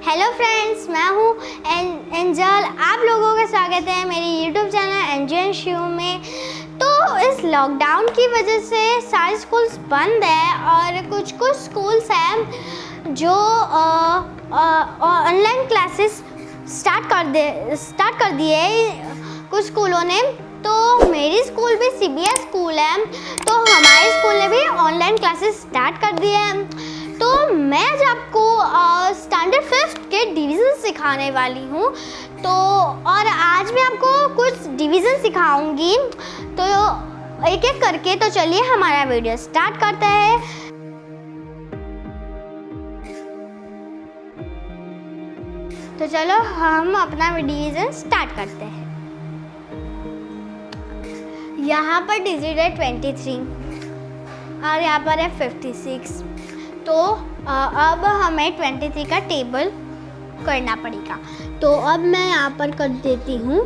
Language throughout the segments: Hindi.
हेलो फ्रेंड्स, मैं हूँ एंजल। आप लोगों का स्वागत है मेरे यूट्यूब चैनल एंजल शिव में। तो इस लॉकडाउन की वजह से सारे स्कूल्स बंद है और कुछ स्कूल्स हैं जो ऑनलाइन क्लासेस स्टार्ट कर दिए कुछ स्कूलों ने। तो मेरी स्कूल भी सीबीएस स्कूल है, तो हमारे स्कूल ने भी ऑनलाइन क्लासेस स्टार्ट कर दिए हैं। तो मैं आज आपको स्टैंडर्ड 5th के डिवीज़न सिखाने वाली हूँ। तो और आज मैं आपको कुछ डिवीज़न सिखाऊंगी, तो एक एक करके। तो चलिए हमारा वीडियो स्टार्ट करते हैं। तो चलो हम अपना डिवीज़न स्टार्ट करते हैं। यहाँ पर डिजिट है 23 और यहाँ पर है 56। तो अब हमें 23 का टेबल करना पड़ेगा। तो अब मैं यहाँ पर कर देती हूँ।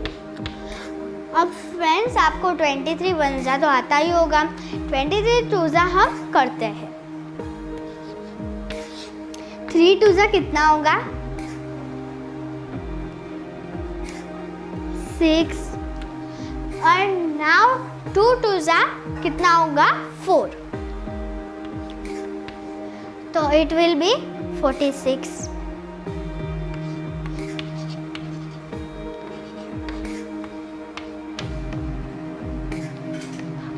अब फ्रेंड्स, आपको 23 वन जा तो आता ही होगा, 23 टू जा हम करते हैं। 3 टू जा कितना होगा? 6। और नाउ 2 टू जा कितना होगा? 4। तो it will be 46.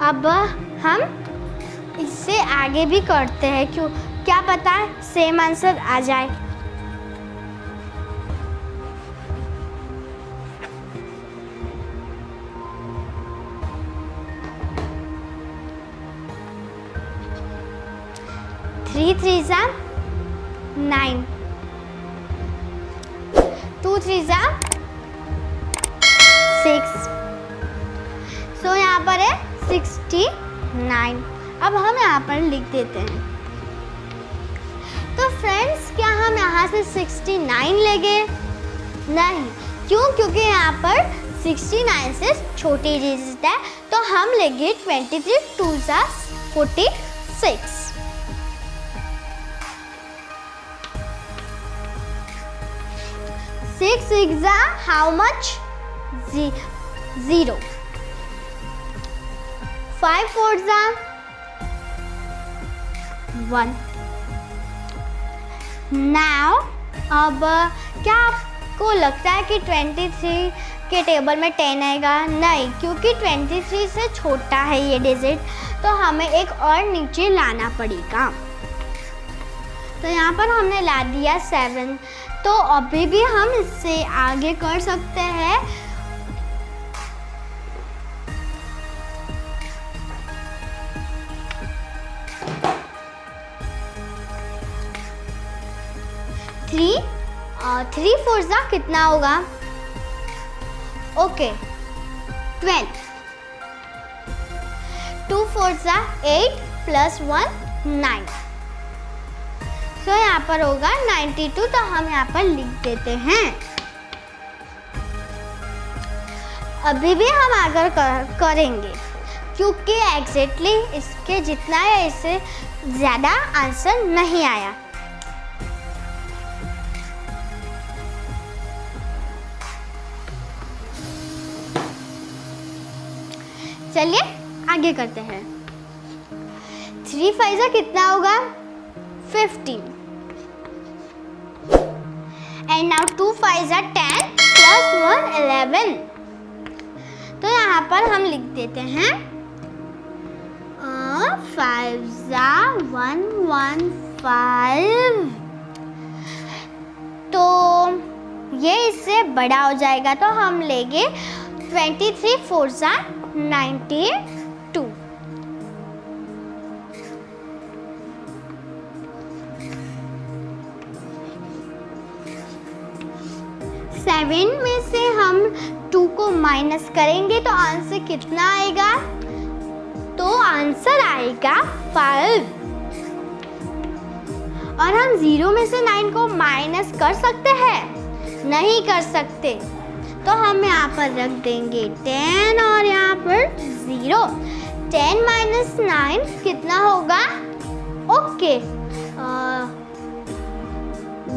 अब हम इससे आगे भी करते हैं, क्यों क्या पता सेम आंसर आ जाए। थ्री 3 जा 9, 2 3 जा 6। सो यहाँ पर है 69। अब हम यहाँ पर लिख देते हैं। तो फ्रेंड्स, क्या हम यहाँ से 69 लेंगे? नहीं, क्यों? क्योंकि यहाँ पर 69 से छोटी डिजिट है, तो हम लेंगे 23 2 जा 46। 6 6 जा how much? 0। 5 4 जा 1। Now अब क्या आपको लगता है कि 23 के टेबल में 10 आएगा? नहीं, क्योंकि 23 से छोटा है ये डिजिट, तो हमें एक और नीचे लाना पड़ेगा। तो यहाँ पर हमने ला दिया 7। तो अभी भी हम इससे आगे कर सकते हैं। थ्री 4 जा कितना होगा? ओके 12। 2 4 जा 8 + 1 9। तो यहाँ पर होगा 92। तो हम यहाँ पर लिख देते हैं। अभी भी हम आगे करेंगे, क्योंकि एग्जैक्टली इसके जितना है इससे ज़्यादा आंसर नहीं आया। चलिए आगे करते हैं। 3 5 जा कितना होगा? 15। And now 2 5 जा 10 + 1 11। तो यहाँ पर हम लिख देते हैं 5 जा 1 1 5। तो ये इससे बड़ा हो जाएगा, तो हम लेंगे 23 4 जा 92। 7 में से हम 2 को माइनस करेंगे तो आंसर कितना आएगा? तो आंसर आएगा 5। और हम 0 में से 9 को माइनस कर सकते हैं? नहीं कर सकते। तो हम यहाँ पर रख देंगे 10 और यहाँ पर 0। 10 - 9 कितना होगा? ओके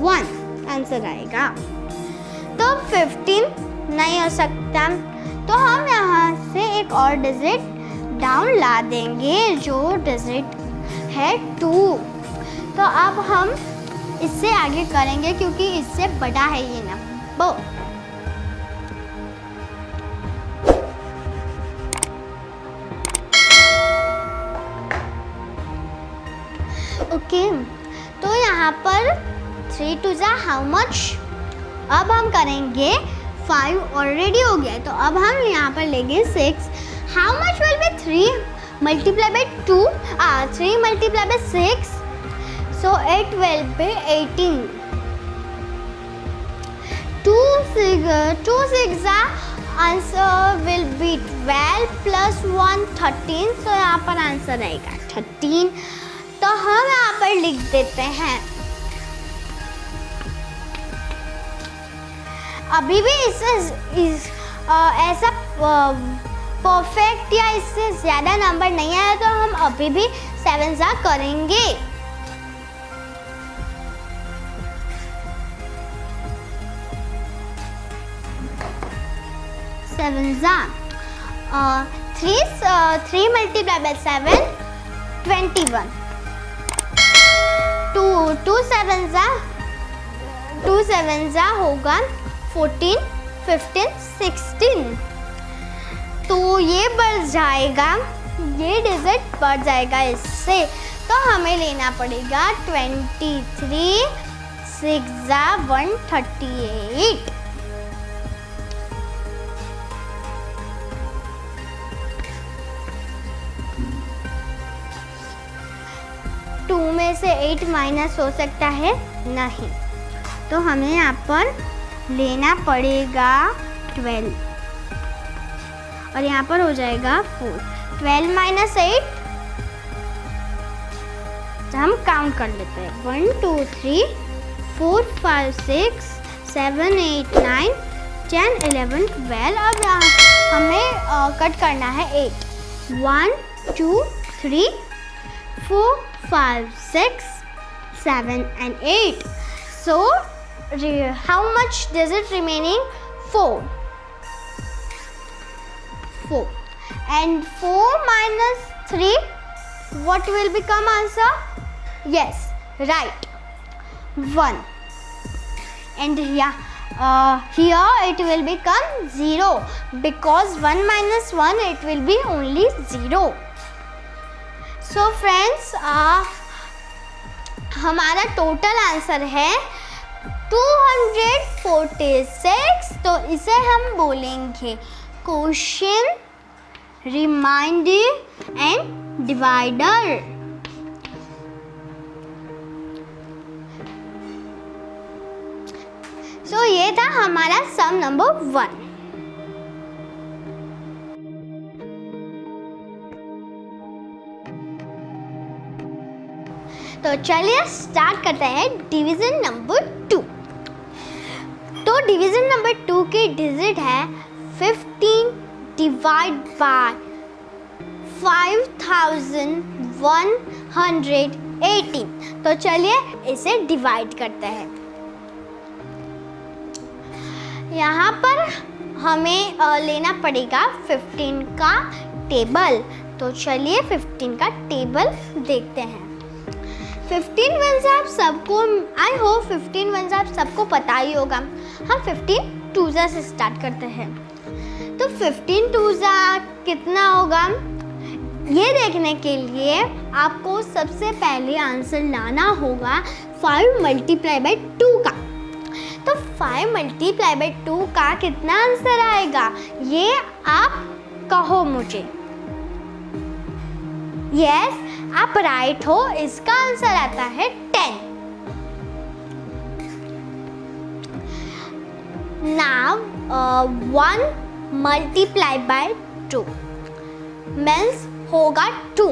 1। आंसर आएगा। तो 15 नहीं हो सकता, तो हम यहाँ से एक और डिजिट डाउन ला देंगे जो डिजिट है 2। तो अब हम इससे आगे करेंगे क्योंकि इससे बड़ा है ये नंबर। ओके, तो यहाँ पर 3 2 जा हाउ मच। अब हम करेंगे 5 ऑलरेडी हो गया, तो अब हम यहाँ पर लेंगे 6। How much will be 3 multiply by 2, 3 multiply by 6, so it will be 18। 2 6 answer will be 12 plus 1 13, so यहाँ पर आंसर आएगा 13। तो हम यहाँ पर लिख देते हैं। अभी भी ऐसा परफेक्ट या इससे ज़्यादा नंबर नहीं आया, तो हम अभी भी 7 जा करेंगे। सेवन जा 3 मल्टीप्लाई बाय 7 21। 2 7 जा होगा 14 15 16। तो ये बढ़ जाएगा, ये डिजिट बढ़ जाएगा इससे, तो हमें लेना पड़ेगा 23 6 जा 138। 2 में से 8 माइनस हो सकता है नहीं, तो हमें यहाँ पर लेना पड़ेगा 12 और यहाँ पर हो जाएगा 4। 12 माइनस 8, हम काउंट कर लेते हैं 1 2 3 4 5 6 7 8 9 10 11 12। अब हमें कट करना है 8। 1 2 3 4 5 6 7 and 8, so how much does it remaining? 4 and 4 minus 3, what will become answer? Yes, right, 1, and here it will become 0 because 1 minus 1 it will be only 0. So friends, हमारा टोटल आंसर है 246। तो इसे हम बोलेंगे क्वोशिएंट, रिमाइंडर एंड डिवाइडर। सो ये था हमारा सम नंबर 1। तो चलिए स्टार्ट करते हैं डिवीजन नंबर 2। तो डिवीजन नंबर 2 की डिजिट है 15 डिवाइड बाय 5118। तो चलिए इसे डिवाइड करते हैं। यहाँ पर हमें लेना पड़ेगा 15 का टेबल। तो चलिए 15 का टेबल देखते हैं। 15 वंस आप सबको, आई होप 15 वंस आप सबको पता ही होगा। हम 15 टूज़ा से स्टार्ट करते हैं। तो 15 टूज़ा कितना होगा, ये देखने के लिए आपको सबसे पहले आंसर लाना होगा 5 मल्टीप्लाई बाय 2 का। तो 5 मल्टीप्लाई बाय 2 का कितना आंसर आएगा, ये आप कहो मुझे। यस, आप राइट हो, इसका आंसर आता है 10। नाउ 1 मल्टीप्लाई बाय 2 मीन्स होगा 2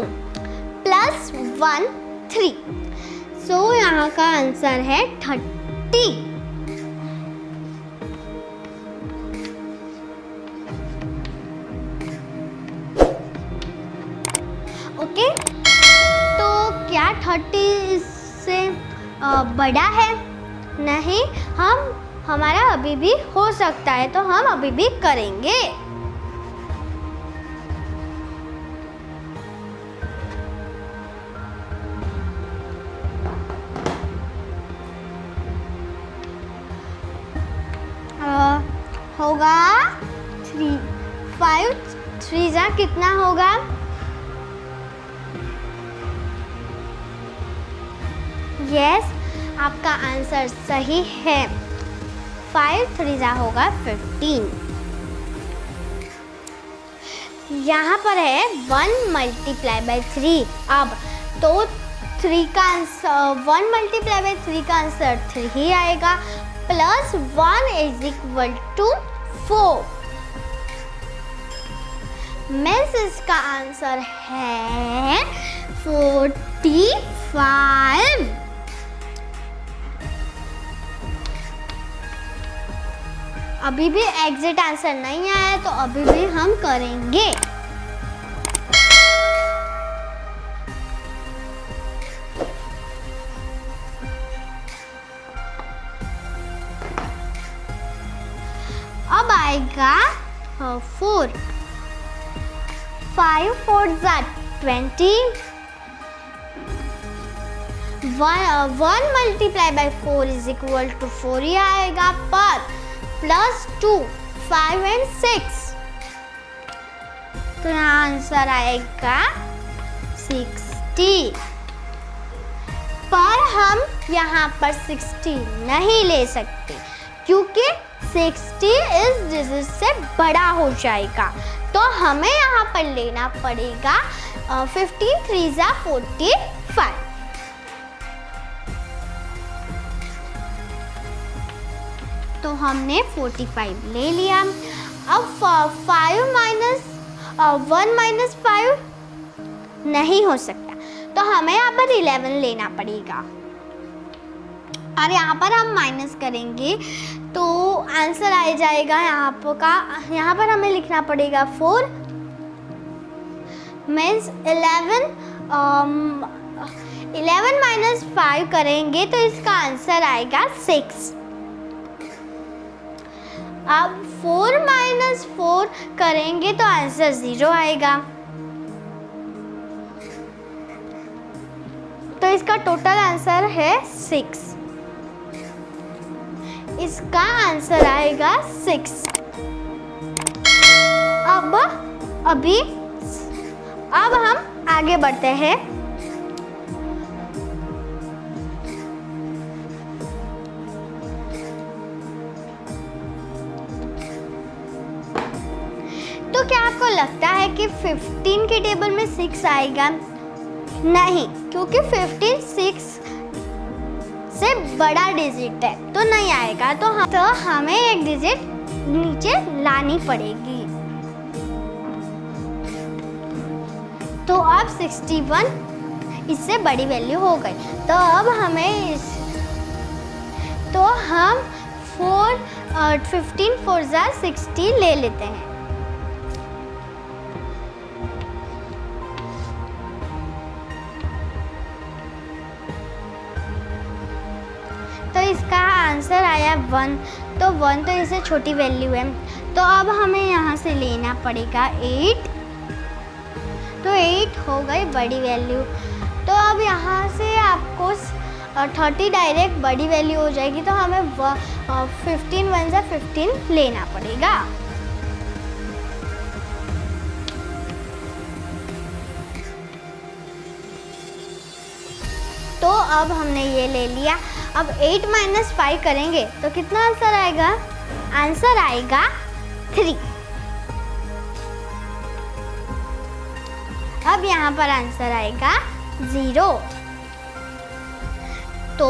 प्लस 1 3। सो यहाँ का आंसर है 30। ओके, तो क्या 30 इससे बड़ा है? नहीं, हमारा अभी भी हो सकता है, तो हम अभी भी करेंगे। होगा 3, 5 3 जा कितना होगा? यस, आपका आंसर सही है। 5 3 जा होगा 15। यहाँ पर है 1 मल्टीप्लाई बाई 3। अब तो 3 का आंसर 1 मल्टीप्लाई बाई 3 का आंसर 3 ही आएगा, plus 1 is equal to 4। Means इसका आंसर है 45। अभी भी एग्जैक्ट आंसर नहीं आया है, तो अभी भी हम करेंगे। अब आएगा 4। 5 4 जा 20। 1 multiply by 4 is equal to 4 ही आएगा, पर प्लस 2 5 एंड 6, तो यहाँ आंसर आएगा 60। पर हम यहाँ पर 60 नहीं ले सकते, क्योंकि 60 इस डिजिट से बड़ा हो जाएगा, तो हमें यहाँ पर लेना पड़ेगा 15 3 जा 45। तो हमने 45 ले लिया। अब 5 माइनस 1 माइनस 5 नहीं हो सकता, तो हमें यहाँ पर 11 लेना पड़ेगा, और यहाँ पर हम माइनस करेंगे तो आंसर आ जाएगा यहाँ पर हमें लिखना पड़ेगा 4 मीन्स 11 माइनस 5 करेंगे तो इसका आंसर आएगा 6। अब 4 माइनस 4 करेंगे तो आंसर 0 आएगा, तो इसका टोटल आंसर है 6। इसका आंसर आएगा 6। अब हम आगे बढ़ते हैं। तो क्या आपको लगता है कि 15 के टेबल में 6 आएगा? नहीं, क्योंकि 15 6 से बड़ा डिजिट है, तो नहीं आएगा। तो हमें एक डिजिट नीचे लानी पड़ेगी। तो अब 61 इससे बड़ी वैल्यू हो गई, तो अब हमें तो हम 15 4 जा 60 ले लेते हैं। तो इसका आंसर आया 1, तो 1 तो इससे छोटी वैल्यू है, तो अब हमें यहाँ से लेना पड़ेगा 8, तो 8 हो गई बड़ी वैल्यू। तो अब यहाँ से आपको 30 डायरेक्ट बड़ी वैल्यू हो जाएगी, तो हमें 15 1 जा 15 लेना पड़ेगा। तो अब हमने ये ले लिया। अब 8 माइनस 5 करेंगे तो कितना आंसर आएगा? आंसर आएगा 3। अब यहाँ पर आंसर आएगा 0। तो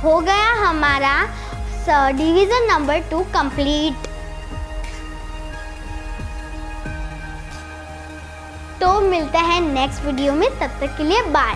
हो गया हमारा डिवीजन नंबर 2 कंप्लीट। तो मिलते हैं नेक्स्ट वीडियो में, तब तक के लिए बाय।